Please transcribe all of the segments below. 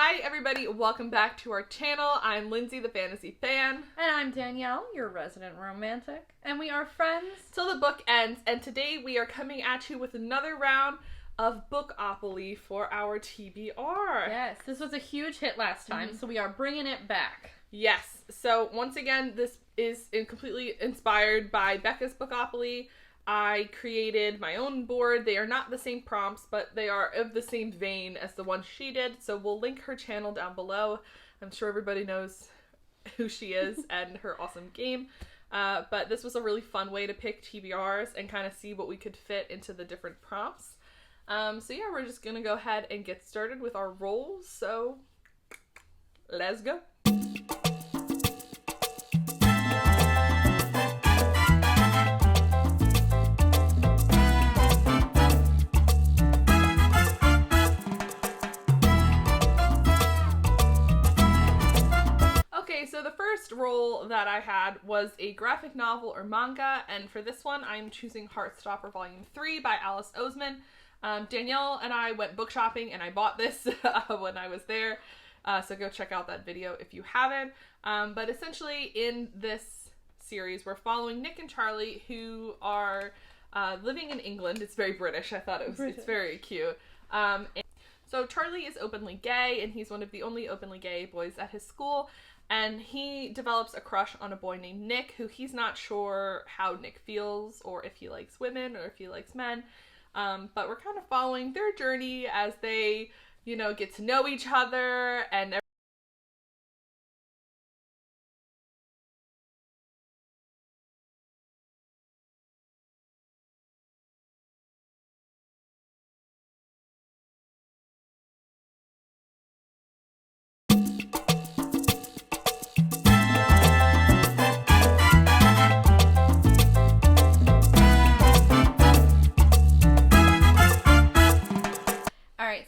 Hi everybody, welcome back to our channel. I'm Lindsay, the fantasy fan. And I'm Danielle, your resident romantic. And we are friends till the book ends, and today we are coming at you with another round of Bookopoly for our TBR. Yes, this was a huge hit last time, so we are bringing it back. Yes, so once again, this is completely inspired by Becca's Bookopoly. I created my own board. They are not the same prompts, but they are of the same vein as the one she did, so we'll link her channel down below. I'm sure everybody knows who she is and her awesome game. But this was a really fun way to pick TBRs and kind of see what we could fit into the different prompts. So yeah, we're just gonna go ahead and get started with our rolls, so let's go. So the first roll that I had was a graphic novel or manga, and for this one I'm choosing Heartstopper Volume 3 by Alice Oseman. Danielle and I went book shopping and I bought this when I was there, so go check out that video if you haven't. But essentially in this series we're following Nick and Charlie, who are living in England. It's very British. I thought it's very cute. So Charlie is openly gay, and he's one of the only openly gay boys at his school. And he develops a crush on a boy named Nick, who he's not sure how Nick feels, or if he likes women, or if he likes men. But we're kind of following their journey as they, get to know each other, and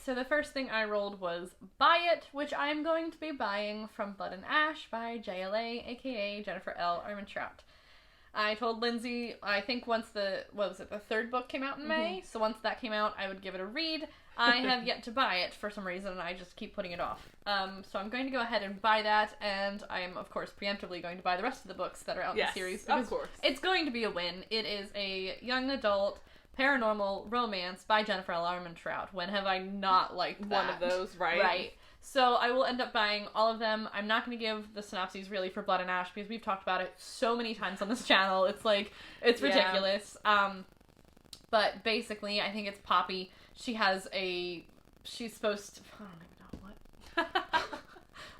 so the first thing I rolled was Buy It, which I'm going to be buying from Blood and Ash by JLA, aka Jennifer L. Armentrout. I told Lindsay, I think once the third book came out in May, so once that came out, I would give it a read. I have yet to buy it for some reason, and I just keep putting it off. So I'm going to go ahead and buy that, and I am, of course, preemptively going to buy the rest of the books that are out in the series. Of course. It's going to be a win. It is a young adult paranormal romance by Jennifer L. Armentrout. When have I not liked that? One of those, right? Right. So I will end up buying all of them. I'm not going to give the synopses really for Blood and Ash because we've talked about it so many times on this channel. It's ridiculous. But basically, I think it's Poppy. She's supposed to, I don't even know what.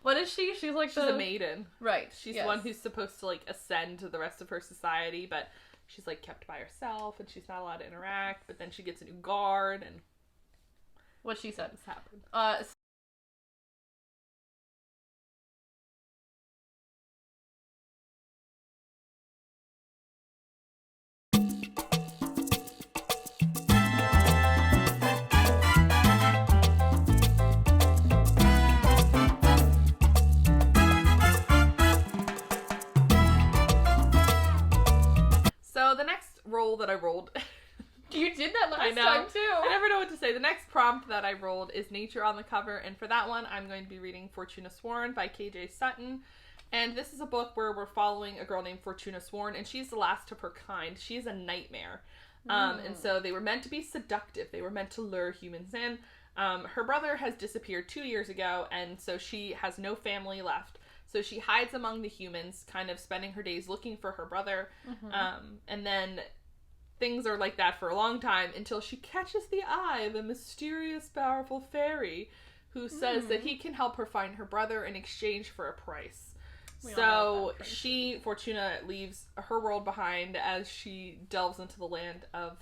What is she? She's a maiden. Right. She's the one who's supposed to ascend to the rest of her society, but she's kept by herself, and she's not allowed to interact, but then she gets a new guard, and what she said has happened. So the next roll that I rolled... You did that last time, too. I never know what to say. The next prompt that I rolled is Nature on the Cover, and for that one, I'm going to be reading Fortuna Sworn by K.J. Sutton. And this is a book where we're following a girl named Fortuna Sworn, and she's the last of her kind. She's a nightmare. And so they were meant to be seductive. They were meant to lure humans in. Her brother has disappeared 2 years ago, and so she has no family left. So she hides among the humans, kind of spending her days looking for her brother. And then things are like that for a long time until she catches the eye of a mysterious, powerful fairy who says that he can help her find her brother in exchange for a price. So Fortuna, leaves her world behind as she delves into the land of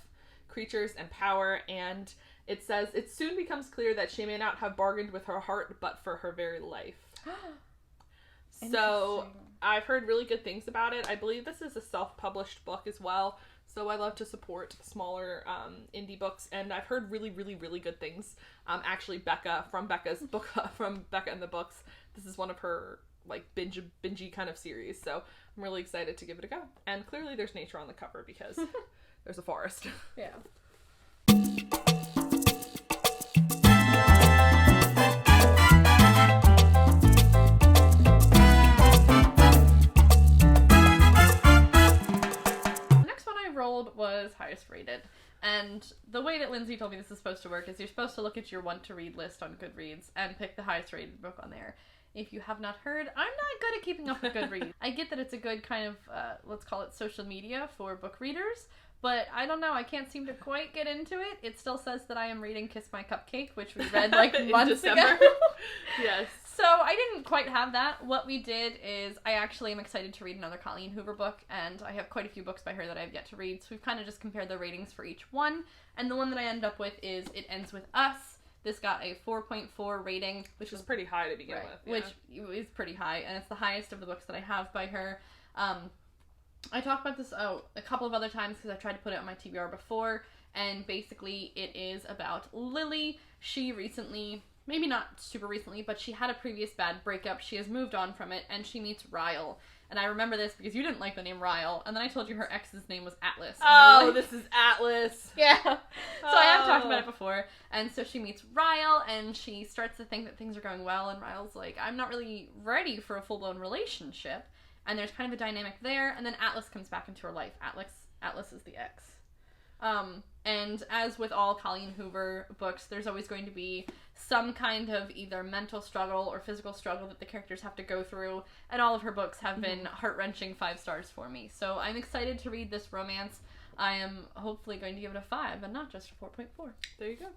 creatures and power, and it says, it soon becomes clear that she may not have bargained with her heart, but for her very life. So I've heard really good things about it. I believe this is a self-published book as well, so I love to support smaller indie books, and I've heard really, really, really good things. Actually, from Becca and the Books, this is one of her bingey kind of series, so I'm really excited to give it a go. And clearly there's nature on the cover because there's a forest. Yeah. And the way that Lindsay told me this is supposed to work is you're supposed to look at your want-to-read list on Goodreads and pick the highest-rated book on there. If you have not heard, I'm not good at keeping up with Goodreads. I get that it's a good kind of, let's call it social media for book readers, but I don't know, I can't seem to quite get into it. It still says that I am reading Kiss My Cupcake, which we read like months ago. Yes. So I didn't quite have that. What we did is I actually am excited to read another Colleen Hoover book, and I have quite a few books by her that I have yet to read, so we've kind of just compared the ratings for each one, and the one that I ended up with is It Ends With Us. This got a 4.4 rating, which is pretty high to begin with. Yeah. Which is pretty high, and it's the highest of the books that I have by her. I talked about this a couple of other times because I tried to put it on my TBR before, and basically it is about Lily. She recently, maybe not super recently, but she had a previous bad breakup. She has moved on from it, and she meets Ryle. And I remember this because you didn't like the name Ryle, and then I told you her ex's name was Atlas. Oh, like, this is Atlas. Yeah. So I have talked about it before. And so she meets Ryle, and she starts to think that things are going well, and Ryle's like, I'm not really ready for a full-blown relationship. And there's kind of a dynamic there, and then Atlas comes back into her life. Atlas is the ex. And as with all Colleen Hoover books, there's always going to be some kind of either mental struggle or physical struggle that the characters have to go through, and all of her books have been heart-wrenching 5 stars for me. So I'm excited to read this romance. I am hopefully going to give it a 5, and not just a 4.4. There you go.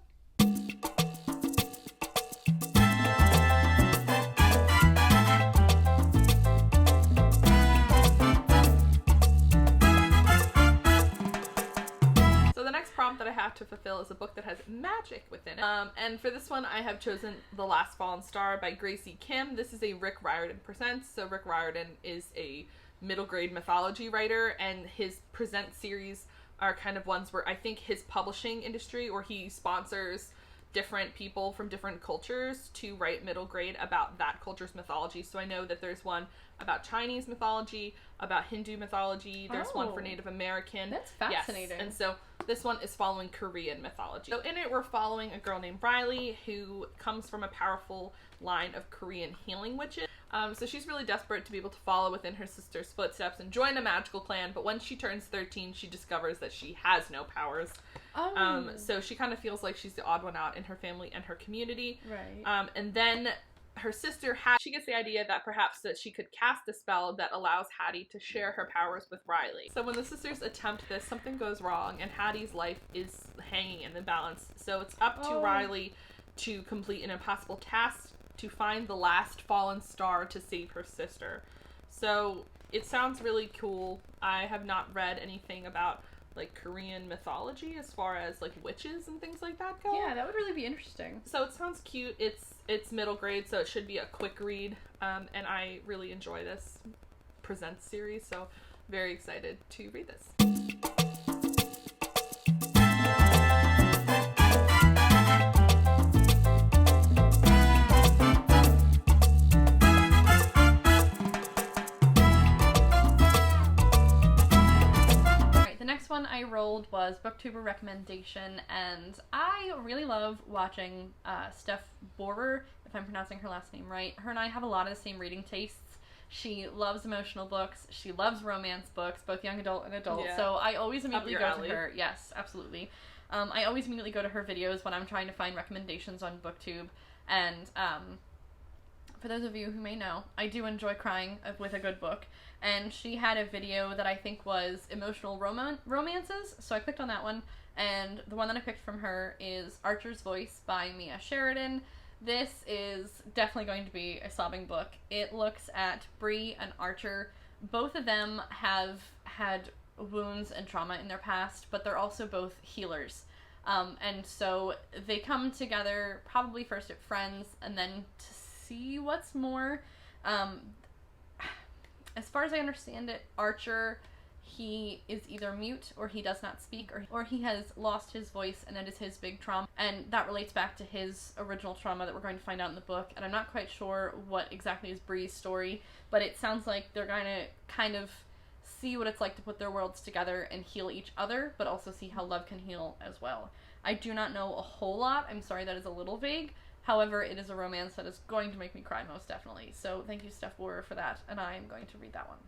That I have to fulfill is a book that has magic within it. And for this one, I have chosen The Last Fallen Star by Gracie Kim. This is a Rick Riordan Presents. So Rick Riordan is a middle grade mythology writer, and his Present series are kind of ones where I think his publishing industry, or he sponsors different people from different cultures to write middle grade about that culture's mythology. So I know that there's one about Chinese mythology, about Hindu mythology, there's one for Native American. That's fascinating. Yes. And so this one is following Korean mythology. So in it, we're following a girl named Riley who comes from a powerful line of Korean healing witches. So she's really desperate to be able to follow within her sister's footsteps and join a magical clan, but when she turns 13, she discovers that she has no powers. So she kind of feels like she's the odd one out in her family and her community. Right. And then her sister, she gets the idea that perhaps that she could cast a spell that allows Hattie to share her powers with Riley. So when the sisters attempt this, something goes wrong, and Hattie's life is hanging in the balance. So it's up to Riley to complete an impossible task to find the last fallen star to save her sister. So it sounds really cool. I have not read anything about like Korean mythology as far as like witches and things like that go. Yeah, that would really be interesting. So it sounds cute. It's middle grade, so it should be a quick read. And I really enjoy this Present series, so very excited to read this. One I rolled was Booktuber recommendation, and I really love watching Steph Borer, if I'm pronouncing her last name right. Her and I have a lot of the same reading tastes. She loves emotional books. She loves romance books, both young adult and adult. Yeah. So I always immediately go to her. Yes, absolutely. I always immediately go to her videos when I'm trying to find recommendations on BookTube. And for those of you who may know, I do enjoy crying with a good book. And she had a video that I think was emotional romances, so I clicked on that one, and the one that I picked from her is Archer's Voice by Mia Sheridan. This is definitely going to be a sobbing book. It looks at Bree and Archer. Both of them have had wounds and trauma in their past, but they're also both healers. And so they come together, probably first at friends, and then to see what's more. As far as I understand it, Archer, he is either mute or he does not speak, or he has lost his voice, and that is his big trauma. And that relates back to his original trauma that we're going to find out in the book. And I'm not quite sure what exactly is Bree's story, but it sounds like they're going to kind of see what it's like to put their worlds together and heal each other, but also see how love can heal as well. I do not know a whole lot. I'm sorry, that is a little vague. However, it is a romance that is going to make me cry most definitely. So thank you, Steph Borer, for that, and I am going to read that one.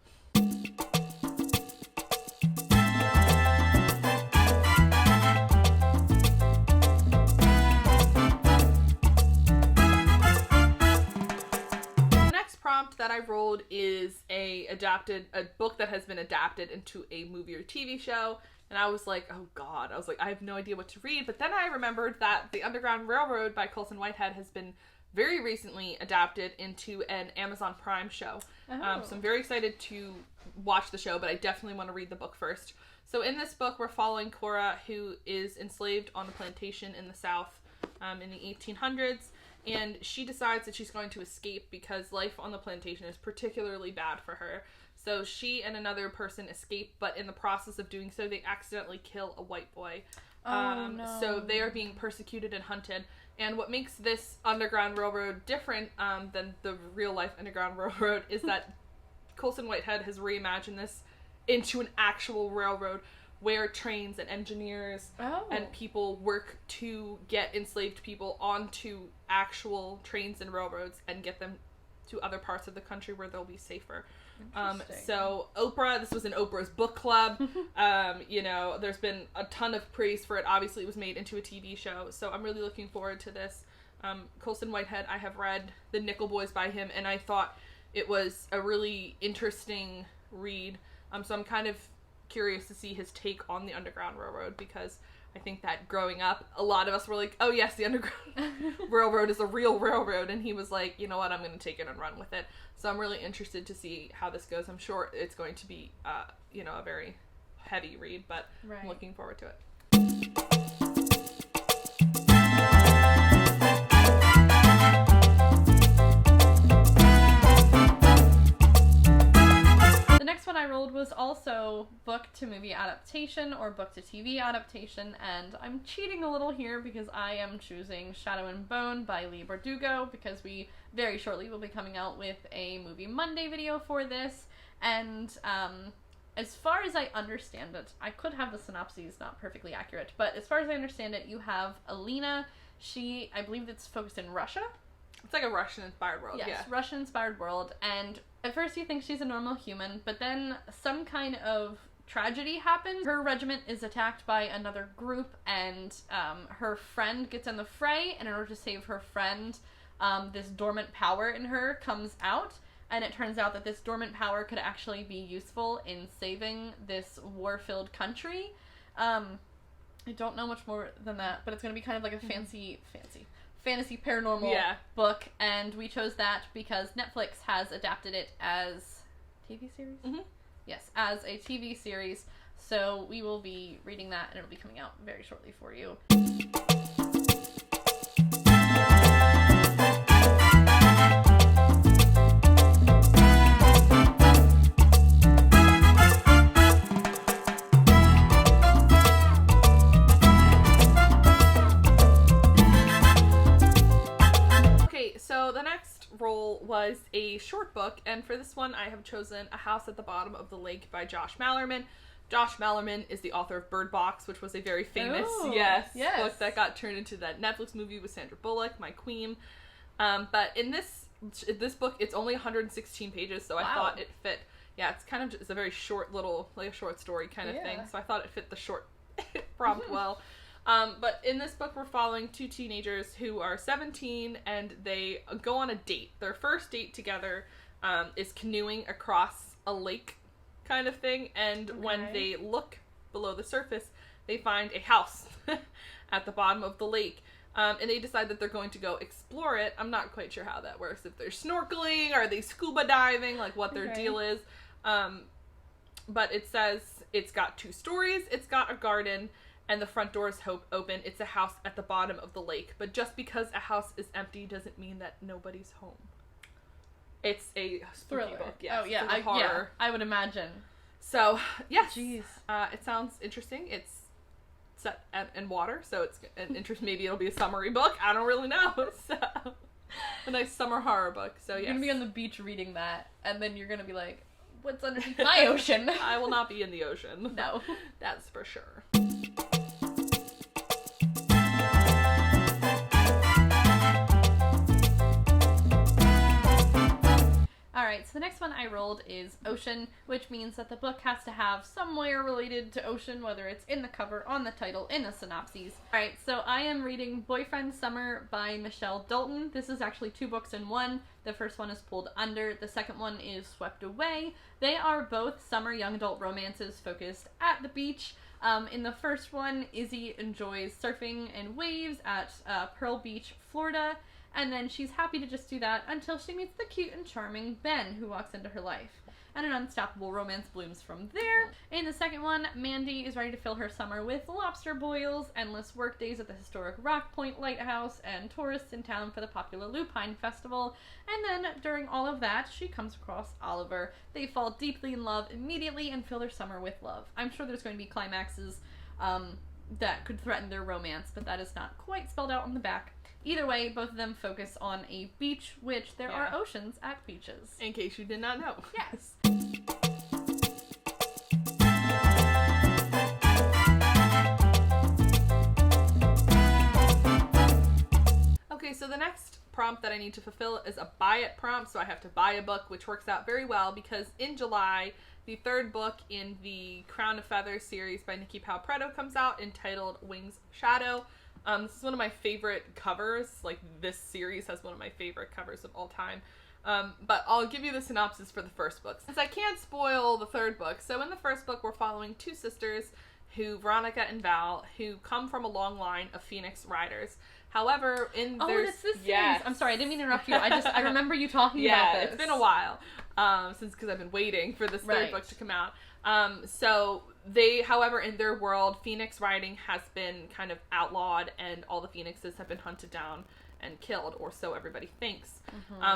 prompt that I rolled is a book that has been adapted into a movie or TV show. And I was like, oh god. I was like, I have no idea what to read. But then I remembered that The Underground Railroad by Colson Whitehead has been very recently adapted into an Amazon Prime show. Oh. So I'm very excited to watch the show, but I definitely want to read the book first. So in this book, we're following Cora, who is enslaved on a plantation in the South in the 1800s. And she decides that she's going to escape because life on the plantation is particularly bad for her. So she and another person escape, but in the process of doing so, they accidentally kill a white boy. No. So they are being persecuted and hunted. And what makes this Underground Railroad different than the real-life Underground Railroad is that Colson Whitehead has reimagined this into an actual railroad where trains and engineers and people work to get enslaved people onto actual trains and railroads and get them to other parts of the country where they'll be safer. So Oprah, this was in Oprah's book club. There's been a ton of praise for it. Obviously, it was made into a TV show, so I'm really looking forward to this. Colson Whitehead, I have read The Nickel Boys by him, and I thought it was a really interesting read. So I'm kind of curious to see his take on the Underground Railroad, because I think that growing up, a lot of us were like, oh yes, the Underground Railroad is a real railroad, and he was like, you know what, I'm going to take it and run with it. So I'm really interested to see how this goes. I'm sure it's going to be, a very heavy read, but right. I'm looking forward to it. One I rolled was also book to movie adaptation or book to TV adaptation, and I'm cheating a little here because I am choosing Shadow and Bone by Leigh Bardugo, because we very shortly will be coming out with a Movie Monday video for this. And as far as I understand it, I could have the synopsis not perfectly accurate, but as far as I understand it, you have Alina. I believe it's focused in Russia. It's like a Russian-inspired world, yes, yeah. Russian-inspired world, and at first you think she's a normal human, but then some kind of tragedy happens. Her regiment is attacked by another group, and her friend gets in the fray, and in order to save her friend, this dormant power in her comes out, and it turns out that this dormant power could actually be useful in saving this war-filled country. I don't know much more than that, but it's going to be kind of like a fancy fantasy paranormal book, and we chose that because Netflix has adapted it as TV series? Mm-hmm. Yes, as a TV series, so we will be reading that, and it'll be coming out very shortly for you. So the next roll was a short book, and for this one I have chosen A House at the Bottom of the Lake by Josh Malerman. Josh Malerman is the author of Bird Box, which was a very famous book that got turned into that Netflix movie with Sandra Bullock, My Queen. But in this book, it's only 116 pages, so I thought it fit. Yeah, it's a very short little, like a short story kind of thing, so I thought it fit the short prompt well. But in this book, we're following two teenagers who are 17, and they go on a date. Their first date together is canoeing across a lake kind of thing, and when they look below the surface, they find a house at the bottom of the lake. And they decide that they're going to go explore it. I'm not quite sure how that works. If they're snorkeling, are they scuba diving, like what their deal is. But it says it's got 2 stories, it's got a garden, and the front door is open. It's a house at the bottom of the lake. But just because a house is empty doesn't mean that nobody's home. It's a spooky book. Yes. Oh, yeah. Horror. I would imagine. So, yes. Jeez. It sounds interesting. It's set in water, so it's an interest. Maybe it'll be a summery book. I don't really know. So, a nice summer horror book. So, yes. You're going to be on the beach reading that, and then you're going to be like, what's underneath my ocean? I will not be in the ocean. No. That's for sure. Alright, so the next one I rolled is Ocean, which means that the book has to have somewhere related to ocean, whether it's in the cover, on the title, in the synopses. Alright, so I am reading Boyfriend Summer by Michelle Dalton. This is actually 2 books in one. The first one is Pulled Under, the second one is Swept Away. They are both summer young adult romances focused at the beach. In the first one, Izzy enjoys surfing and waves at Pearl Beach, Florida, and then she's happy to just do that until she meets the cute and charming Ben, who walks into her life. And an unstoppable romance blooms from there. In the second one, Mandy is ready to fill her summer with lobster boils, endless work days at the historic Rock Point Lighthouse, and tourists in town for the popular Lupine Festival. And then, during all of that, she comes across Oliver. They fall deeply in love immediately and fill their summer with love. I'm sure there's going to be climaxes that could threaten their romance, but that is not quite spelled out on the back. Either way, both of them focus on a beach, which there are oceans at beaches. In case you did not know. Yes. Okay, so the next prompt that I need to fulfill is a buy it prompt, so I have to buy a book, which works out very well because in July, the 3rd book in the Crown of Feathers series by Nikki Powell-Preto comes out, entitled Wings Shadow. This is one of my favorite covers. Like, this series has one of my favorite covers of all time. But I'll give you the synopsis for the first book, since I can't spoil the 3rd book. So in the first book, we're following 2 sisters, Veronica and Val, who come from a long line of Phoenix riders. However, it's this series. I'm sorry, I didn't mean to interrupt you. I remember you talking about this. Yeah, it's been a while, because I've been waiting for this 3rd book to come out. So they, however, in their world, Phoenix riding has been kind of outlawed, and all the Phoenixes have been hunted down and killed, or so everybody thinks.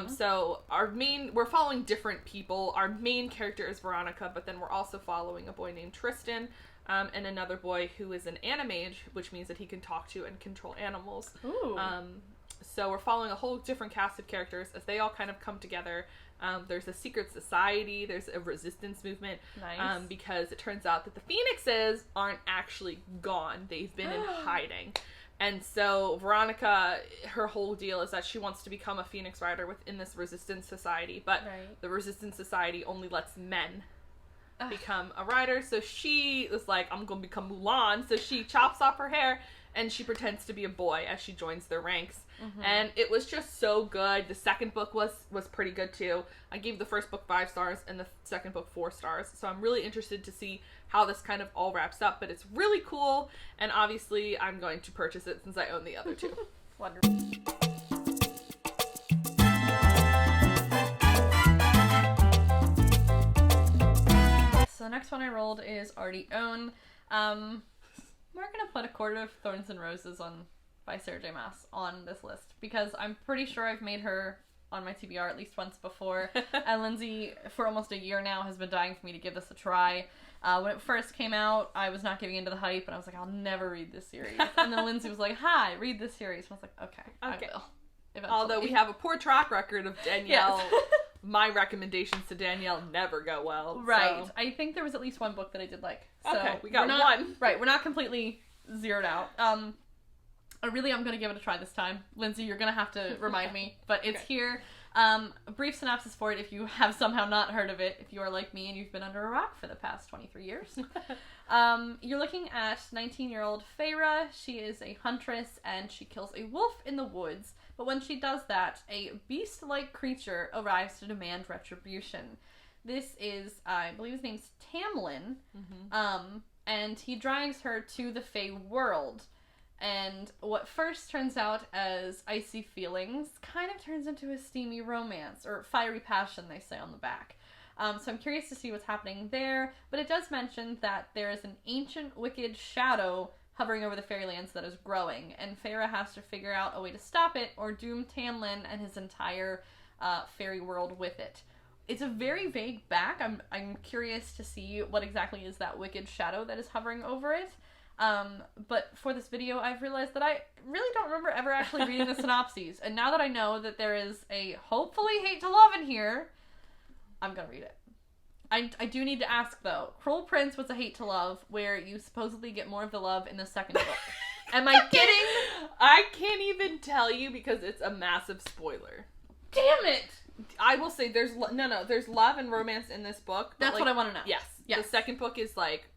So we're following different people. Our main character is Veronica, but then we're also following a boy named Tristan, and another boy who is an animage, which means that he can talk to and control animals. Ooh. So we're following a whole different cast of characters as they all kind of come together. There's a secret society, there's a resistance movement, nice. Because it turns out that the Phoenixes aren't actually gone. They've been in hiding. And so Veronica, her whole deal is that she wants to become a Phoenix rider within this resistance society, but the resistance society only lets men become a rider. So she was like, I'm going to become Mulan. So she chops off her hair and she pretends to be a boy as she joins their ranks. And it was just so good. The second book was pretty good too. I gave the first book 5 stars and the second book 4 stars. So I'm really interested to see how this kind of all wraps up. But it's really cool. And obviously I'm going to purchase it since I own the other 2. Wonderful. So the next one I rolled is Already Own. We're going to put A Court of Thorns and Roses by Sarah J. Maas on this list because I'm pretty sure I've made her on my TBR at least once before. And Lindsay, for almost a year now, has been dying for me to give this a try. When it first came out, I was not giving into the hype, and I was like, I'll never read this series. And then Lindsay was like, hi, read this series. And I was like, okay. I will. Eventually. Although we have a poor track record of Danielle, my recommendations to Danielle never go well. Right. So. I think there was at least one book that I did like. So okay, we got one. Right, we're not completely zeroed out. I'm going to give it a try this time. Lindsay, you're going to have to remind me, but it's here. A brief synopsis for it if you have somehow not heard of it, if you are like me and you've been under a rock for the past 23 years. You're looking at 19-year-old Feyre. She is a huntress and she kills a wolf in the woods, but when she does that, a beast-like creature arrives to demand retribution. This is, I believe his name's Tamlin, and he drags her to the Fey world. And what first turns out as icy feelings kind of turns into a steamy romance, or fiery passion, they say on the back. So I'm curious to see what's happening there, but it does mention that there is an ancient wicked shadow hovering over the fairylands that is growing, and Feyre has to figure out a way to stop it or doom Tamlin and his entire fairy world with it. It's a very vague back. I'm curious to see what exactly is that wicked shadow that is hovering over it. But for this video, I've realized that I really don't remember ever actually reading the synopses. And now that I know that there is a hopefully hate to love in here, I'm gonna read it. I do need to ask though, Cruel Prince was a hate to love where you supposedly get more of the love in the second book. Am I kidding? I can't even tell you because it's a massive spoiler. Damn it! I will say there's there's love and romance in this book. That's what I want to know. Yes. The second book is like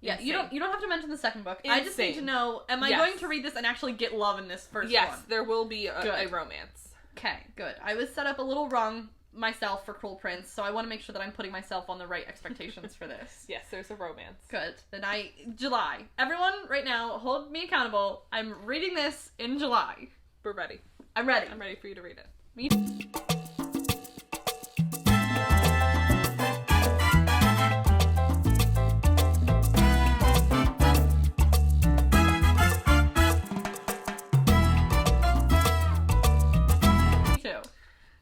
insane. You don't have to mention the second book. Insane. I just need to know, am I going to read this and actually get love in this first one? Yes, there will be a romance. Okay, good. I was set up a little wrong myself for Cruel Prince, so I want to make sure that I'm putting myself on the right expectations for this. Yes, there's a romance. Good. Then July. Everyone right now, hold me accountable. I'm reading this in July. We're ready. I'm ready. I'm ready for you to read it. Me too.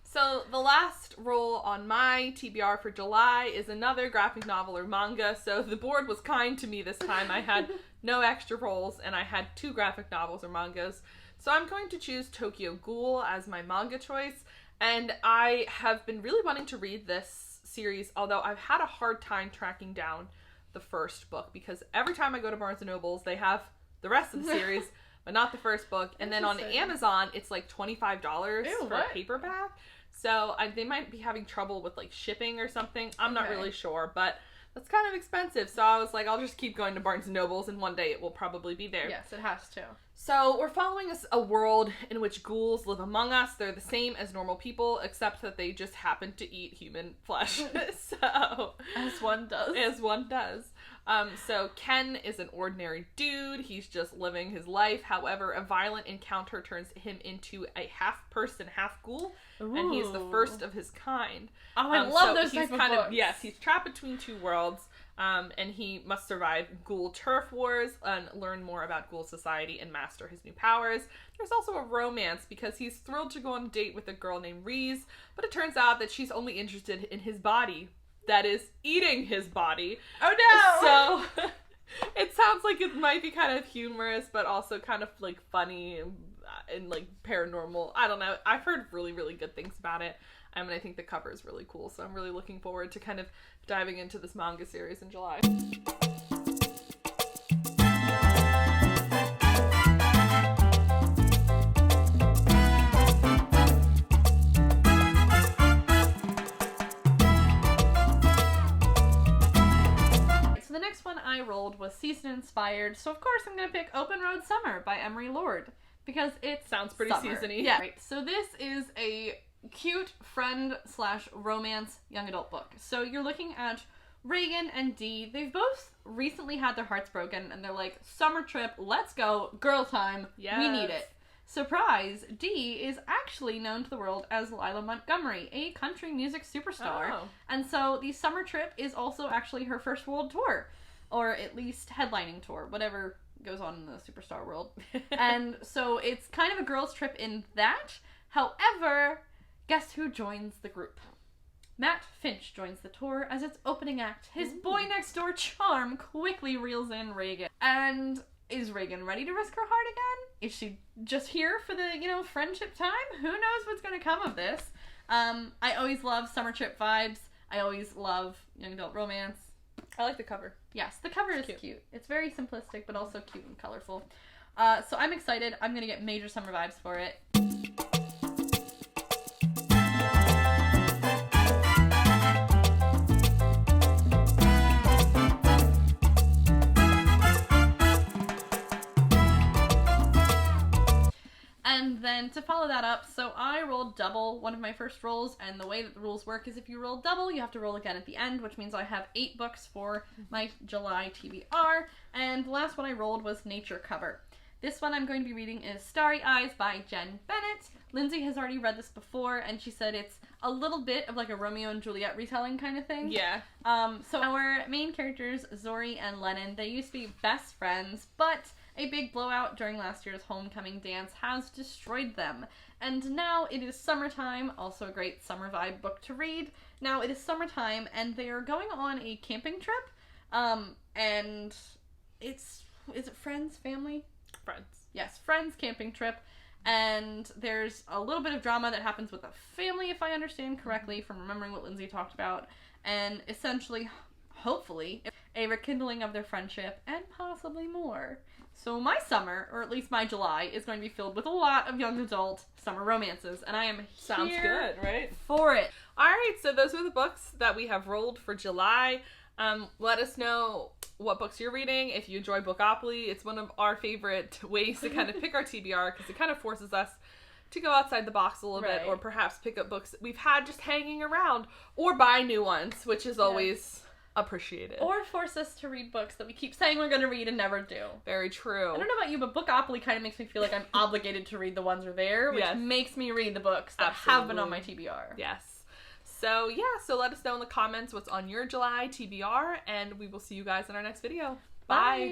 So the last roll on my TBR for July is another graphic novel or manga. So the board was kind to me this time. I had no extra rolls and I had 2 graphic novels or mangas. So I'm going to choose Tokyo Ghoul as my manga choice. And I have been really wanting to read this series, although I've had a hard time tracking down the first book because every time I go to Barnes & Noble's, they have the rest of the series, but not the first book. And then on Amazon, it's like $25 for a paperback. So they might be having trouble with like shipping or something. I'm not really sure, but that's kind of expensive. So I was like, I'll just keep going to Barnes & Noble's and one day it will probably be there. Yes, it has to. So we're following a world in which ghouls live among us. They're the same as normal people, except that they just happen to eat human flesh. So as one does. As one does. So Ken is an ordinary dude. He's just living his life. However, a violent encounter turns him into a half-person, half-ghoul. Ooh. And he's the first of his kind. Oh, I love those type of books. Yes, he's trapped between 2 worlds. And he must survive ghoul turf wars and learn more about ghoul society and master his new powers. There's also a romance because he's thrilled to go on a date with a girl named Reese, but it turns out that she's only interested in his body. That is, eating his body. Oh no! So, it sounds like it might be kind of humorous, but also kind of like funny and like paranormal. I don't know. I've heard really, really good things about it. And I think the cover is really cool, so I'm really looking forward to kind of diving into this manga series in July. So the next one I rolled was season inspired, so of course I'm going to pick Open Road Summer by Emery Lord, because it sounds pretty season-y. Yeah, right. So this is a cute friend/romance young adult book. So you're looking at Reagan and Dee. They've both recently had their hearts broken and they're like, summer trip, let's go, girl time, we need it. Surprise, Dee is actually known to the world as Lila Montgomery, a country music superstar. Oh. And so the summer trip is also actually her first world tour, or at least headlining tour, whatever goes on in the superstar world. And so it's kind of a girls trip in that. However, guess who joins the group? Matt Finch joins the tour as its opening act. His boy next door charm quickly reels in Reagan. And is Reagan ready to risk her heart again? Is she just here for the, friendship time? Who knows what's going to come of this? I always love summer trip vibes. I always love young adult romance. I like the cover. Yes, the cover is cute. It's very simplistic, but also cute and colorful. So I'm excited. I'm going to get major summer vibes for it. And then to follow that up, so I rolled double one of my first rolls, and the way that the rules work is if you roll double, you have to roll again at the end, which means I have 8 books for my July TBR, and the last one I rolled was Nature Cover. This one I'm going to be reading is Starry Eyes by Jen Bennett. Lindsay has already read this before, and she said it's a little bit of like a Romeo and Juliet retelling kind of thing. Yeah. So our main characters, Zori and Lennon, they used to be best friends, but a big blowout during last year's homecoming dance has destroyed them. And now it is summertime, also a great summer vibe book to read. Now it is summertime and they are going on a camping trip. And is it friends, family? Friends. Yes, friends camping trip. And there's a little bit of drama that happens with the family, if I understand correctly, from remembering what Lindsay talked about. And essentially, hopefully, a rekindling of their friendship and possibly more. So my summer, or at least my July, is going to be filled with a lot of young adult summer romances, and I am Sounds here good, right? for it. Alright, so those are the books that we have rolled for July. Let us know what books you're reading. If you enjoy Bookopoly, it's one of our favorite ways to kind of pick our TBR, because it kind of forces us to go outside the box a little bit, or perhaps pick up books that we've had just hanging around, or buy new ones, which is always appreciated. Or force us to read books that we keep saying we're going to read and never do. Very true. I don't know about you, but Bookopoly kind of makes me feel like I'm obligated to read the ones that are there, which makes me read the books that have been on my TBR. Yes. So, so let us know in the comments what's on your July TBR, and we will see you guys in our next video. Bye!